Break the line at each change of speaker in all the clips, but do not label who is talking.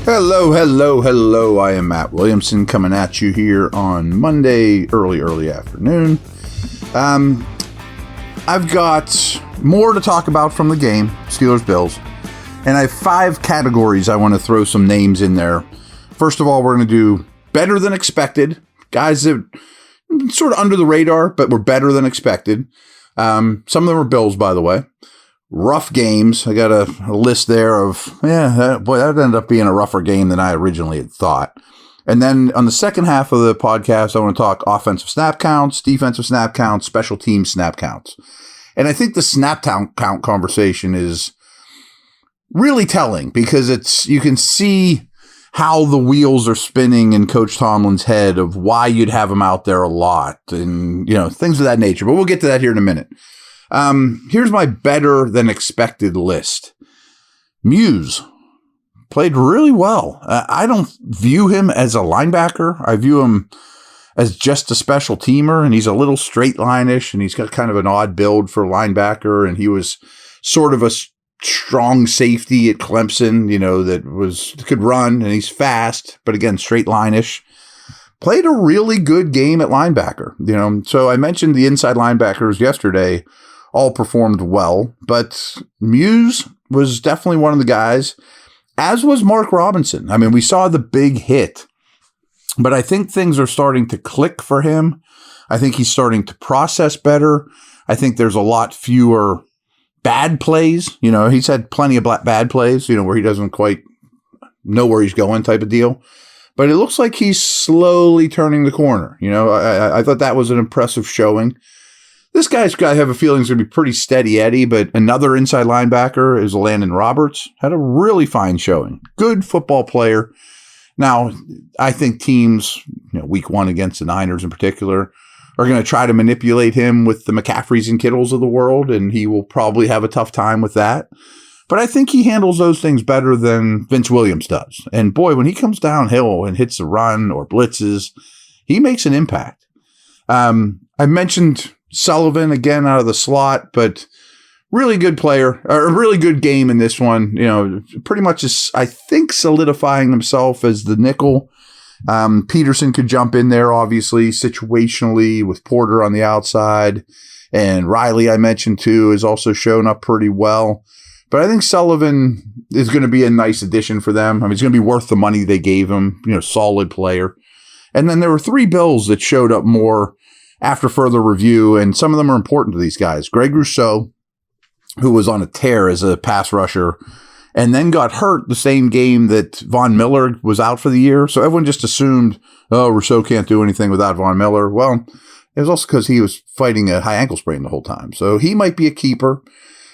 Hello, hello, hello. I am Matt Williamson coming at you here on Monday, early afternoon. I've got more to talk about from the game, Steelers-Bills, and I have 5 categories I want to throw some names in there. First of all, we're going to do better than expected. Guys that sort of under the radar, but were better than expected. Some of them are Bills, by the way. Rough games. I got a list there of, that ended up being a rougher game than I originally had thought. And then on the second half of the podcast, I want to talk offensive snap counts, defensive snap counts, special team snap counts. And I think the snap count conversation is really telling because you can see how the wheels are spinning in Coach Tomlin's head of why you'd have him out there a lot and, things of that nature. But we'll get to that here in a minute. Here's my better than expected list. Muse played really well. I don't view him as a linebacker. I view him as just a special teamer, and he's a little straight line-ish, and he's got kind of an odd build for linebacker, and he was sort of a strong safety at Clemson, that could run, and he's fast, but again, straight line-ish. Played a really good game at linebacker, So I mentioned the inside linebackers yesterday all performed well, but Muse was definitely one of the guys, as was Mark Robinson. I mean, we saw the big hit, but I think things are starting to click for him. I think he's starting to process better. I think there's a lot fewer bad plays. He's had plenty of bad plays, where he doesn't quite know where he's going type of deal. But it looks like he's slowly turning the corner. I thought that was an impressive showing. This guy's got to have a feeling he's going to be pretty steady Eddie, but another inside linebacker is Landon Roberts. Had a really fine showing. Good football player. Now, I think teams, week 1 against the Niners in particular, are going to try to manipulate him with the McCaffreys and Kittles of the world, and he will probably have a tough time with that. But I think he handles those things better than Vince Williams does. And boy, when he comes downhill and hits a run or blitzes, he makes an impact. I mentioned Sullivan again out of the slot, but really good player, or a really good game in this one. Pretty much is, I think, solidifying himself as the nickel. Peterson could jump in there, obviously, situationally with Porter on the outside. And Riley, I mentioned too, has also shown up pretty well. But I think Sullivan is going to be a nice addition for them. I mean, he's going to be worth the money they gave him, solid player. And then there were 3 Bills that showed up more after further review, and some of them are important to these guys. Greg Rousseau, who was on a tear as a pass rusher, and then got hurt the same game that Von Miller was out for the year. So everyone just assumed, Rousseau can't do anything without Von Miller. Well, it was also because he was fighting a high ankle sprain the whole time. So he might be a keeper.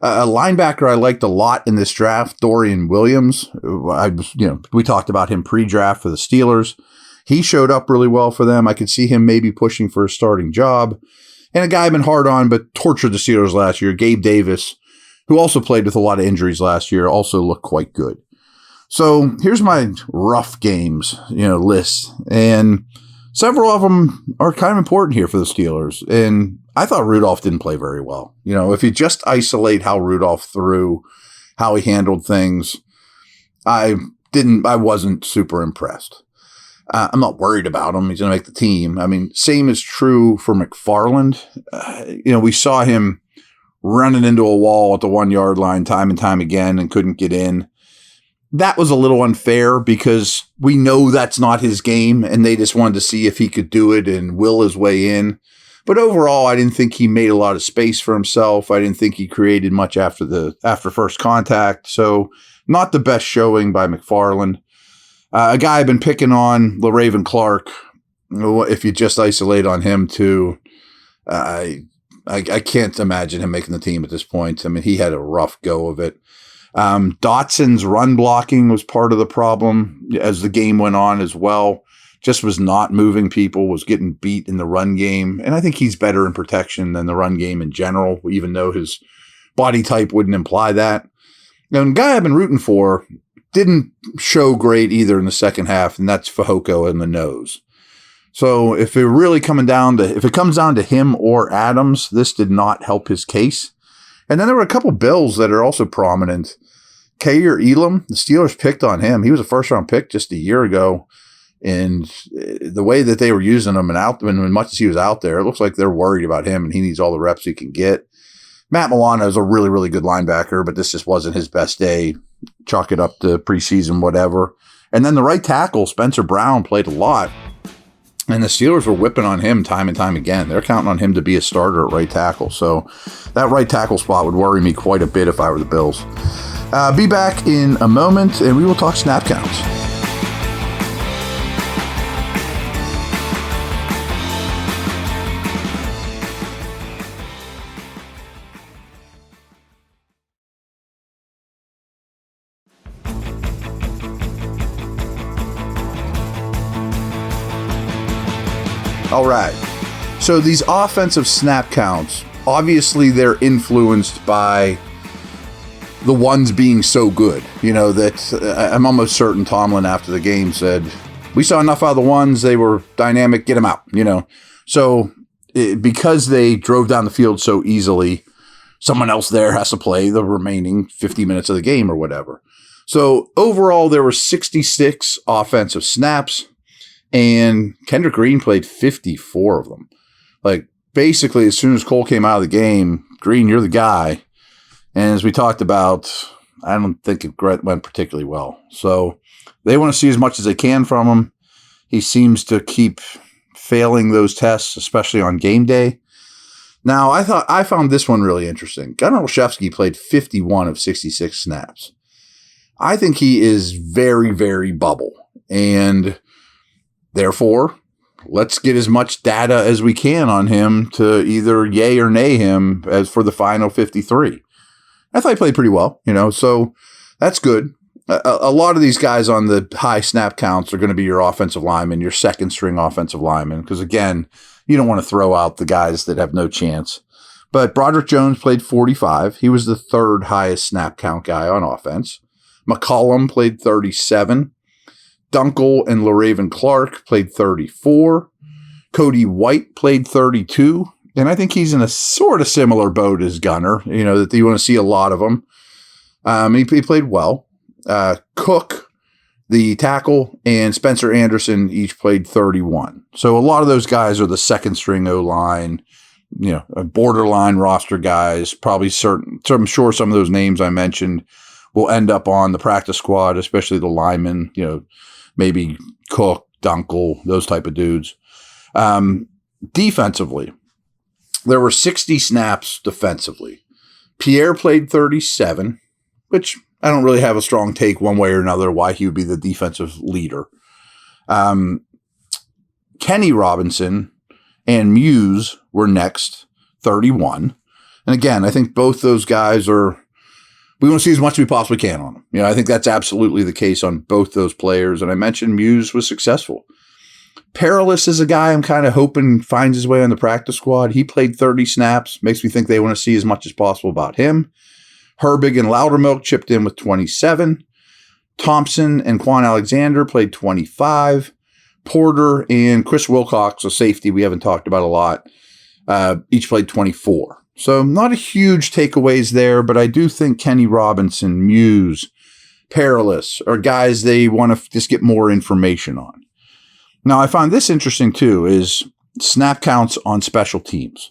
A linebacker I liked a lot in this draft, Dorian Williams. We talked about him pre-draft for the Steelers. He showed up really well for them. I could see him maybe pushing for a starting job. And a guy I've been hard on, but tortured the Steelers last year, Gabe Davis, who also played with a lot of injuries last year, also looked quite good. So here's my rough games, list. And several of them are kind of important here for the Steelers. And I thought Rudolph didn't play very well. If you just isolate how Rudolph threw, how he handled things, I wasn't super impressed. I'm not worried about him. He's going to make the team. I mean, same is true for McFarland. We saw him running into a wall at the 1-yard line time and time again and couldn't get in. That was a little unfair because we know that's not his game, and they just wanted to see if he could do it and will his way in. But overall, I didn't think he made a lot of space for himself. I didn't think he created much after first contact. So not the best showing by McFarland. A guy I've been picking on, LaRaven Clark, if you just isolate on him too, I can't imagine him making the team at this point. I mean, he had a rough go of it. Dotson's run blocking was part of the problem as the game went on as well. Just was not moving people, was getting beat in the run game. And I think he's better in protection than the run game in general, even though his body type wouldn't imply that. And the guy I've been rooting for didn't show great either in the second half, and that's Fehoko in the nose. So if it comes down to him or Adams, this did not help his case. And then there were a couple Bills that are also prominent Kair Elam, the Steelers picked on him. He was a first-round pick just a year ago. And the way that they were using him and as much as he was out there, it looks like they're worried about him and he needs all the reps he can get. Matt Milano is a really, really good linebacker, but this just wasn't his best day. Chalk it up to preseason, whatever. And then the right tackle, Spencer Brown, played a lot. And the Steelers were whipping on him time and time again. They're counting on him to be a starter at right tackle. So that right tackle spot would worry me quite a bit if I were the Bills. Be back in a moment, and we will talk snap counts. All right. So these offensive snap counts, obviously they're influenced by the ones being so good. You know, that I'm almost certain Tomlin after the game said, we saw enough out of the ones. They were dynamic. Get them out, you know. So because they drove down the field so easily, someone else there has to play the remaining 50 minutes of the game or whatever. So overall, there were 66 offensive snaps. And Kendrick Green played 54 of them. Like, basically, as soon as Cole came out of the game, Green, you're the guy. And as we talked about, I don't think it went particularly well. So they want to see as much as they can from him. He seems to keep failing those tests, especially on game day. Now, I found this one really interesting. Gunnar Olszewski played 51 of 66 snaps. I think he is very, very bubble. And therefore, let's get as much data as we can on him to either yay or nay him as for the final 53. I thought he played pretty well, you know, so that's good. A lot of these guys on the high snap counts are going to be your offensive linemen, your second string offensive linemen, because again, you don't want to throw out the guys that have no chance. But Broderick Jones played 45. He was the third highest snap count guy on offense. McCollum played 37. Dunkel and LaRaven Clark played 34. Cody White played 32. And I think he's in a sort of similar boat as Gunner, you know, that you want to see a lot of them. He played well. Cook, the tackle, and Spencer Anderson each played 31. So a lot of those guys are the second string O-line, you know, borderline roster guys, probably certain. So I'm sure some of those names I mentioned will end up on the practice squad, especially the linemen, you know, maybe Cook, Dunkel, those type of dudes. Defensively, there were 60 snaps defensively. Pierre played 37, which I don't really have a strong take one way or another why he would be the defensive leader. Kenny Robinson and Muse were next, 31. And again, I think both those guys we want to see as much as we possibly can on them. You know, I think that's absolutely the case on both those players. And I mentioned Muse was successful. Perilous is a guy I'm kind of hoping finds his way on the practice squad. He played 30 snaps. Makes me think they want to see as much as possible about him. Herbig and Loudermilk chipped in with 27. Thompson and Quan Alexander played 25. Porter and Chris Wilcox, a safety we haven't talked about a lot, each played 24. So not a huge takeaways there, but I do think Kenny Robinson, Muse, Perilous are guys they want to just get more information on. Now, I find this interesting too, is snap counts on special teams.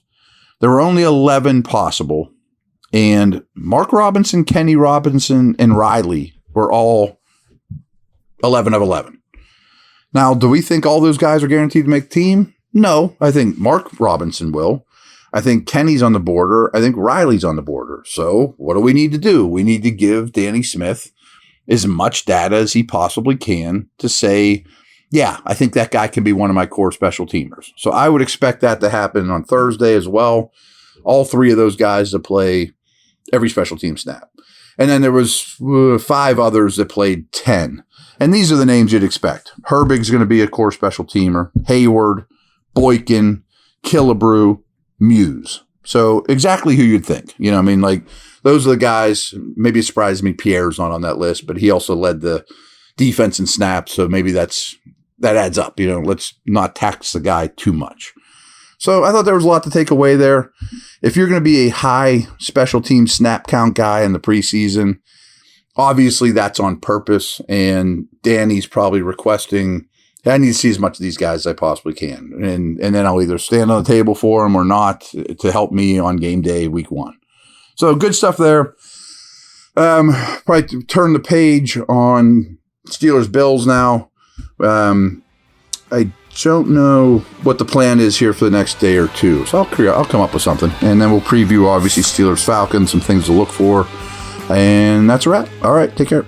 There were only 11 possible, and Mark Robinson, Kenny Robinson, and Riley were all 11 of 11. Now, do we think all those guys are guaranteed to make the team? No, I think Mark Robinson will. I think Kenny's on the border. I think Riley's on the border. So what do we need to do? We need to give Danny Smith as much data as he possibly can to say, yeah, I think that guy can be one of my core special teamers. So I would expect that to happen on Thursday as well. All three of those guys to play every special team snap. And then there was 5 others that played 10. And these are the names you'd expect. Herbig's going to be a core special teamer. Hayward, Boykin, Killebrew, Muse. So exactly who you'd think. You know, I mean, like, those are the guys. Maybe it surprises me Pierre's not on that list, but he also led the defense in snaps. So maybe that adds up. You know, let's not tax the guy too much. So I thought there was a lot to take away there. If you're going to be a high special team snap count guy in the preseason, Obviously, that's on purpose, and Danny's probably requesting, I need to see as much of these guys as I possibly can. And then I'll either stand on the table for them or not to help me on game day week 1. So good stuff there. Probably turn the page on Steelers-Bills now. I don't know what the plan is here for the next day or two. So I'll come up with something. And then we'll preview, obviously, Steelers-Falcons, some things to look for. And that's a wrap. All right, take care.